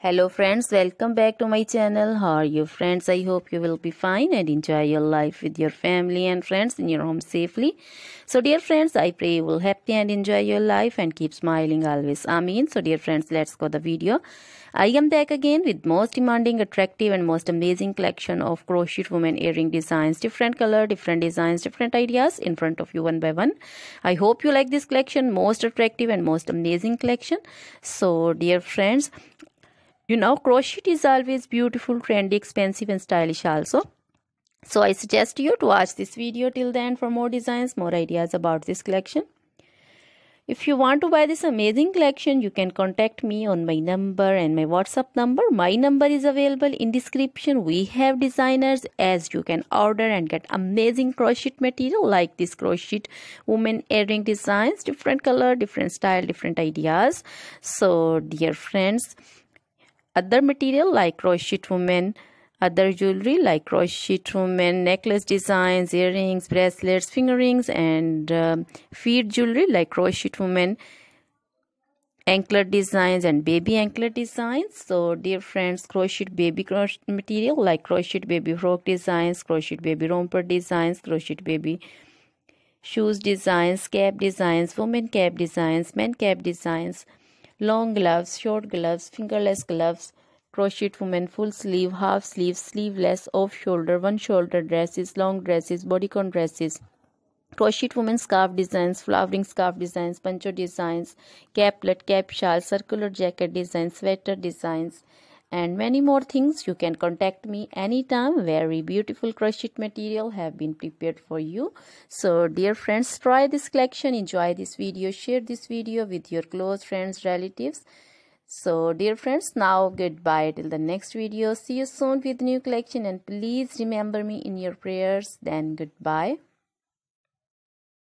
Hello friends, welcome back to my channel. How are you friends? I hope you will be fine and enjoy your life with your family and friends in your home safely. So dear friends, I pray you will happy and enjoy your life and keep smiling always. Amen. So dear friends, let's go the video. I am back again with most demanding, attractive and most amazing collection of crochet women earring designs, different color, different designs, different ideas in front of you one by one. I hope you like this collection, most attractive and most amazing collection. So dear friends, crochet is always beautiful, trendy, expensive and stylish also. So I suggest you to watch this video till the end for more designs, more ideas about this collection. If you want to buy this amazing collection, you can contact me on my number and my WhatsApp number. My number is available in description. We have designers as you can order and get amazing crochet material like this crochet woman earring designs, different color, different style, different ideas. So dear friends, other material like crochet women, other jewelry like crochet women necklace designs, earrings, bracelets, finger rings and feet jewelry like crochet women anklet designs and baby anklet designs. So dear friends, crochet baby crochet material like crochet baby frock designs, crochet baby romper designs, crochet baby shoes designs, cap designs, women cap designs, men cap designs, long gloves, short gloves, fingerless gloves, crochet women full sleeve, half sleeve, sleeveless, off shoulder, one shoulder dresses, long dresses, bodycon dresses, crochet women scarf designs, flowering scarf designs, poncho designs, caplet, cap shawl, circular jacket designs, sweater designs and many more things. You can contact me anytime. Very beautiful crochet material have been prepared for you. So dear friends, try this collection, enjoy this video, share this video with your close friends, relatives. So dear friends, now goodbye till the next video. See you soon with new collection and please remember me in your prayers. Then goodbye.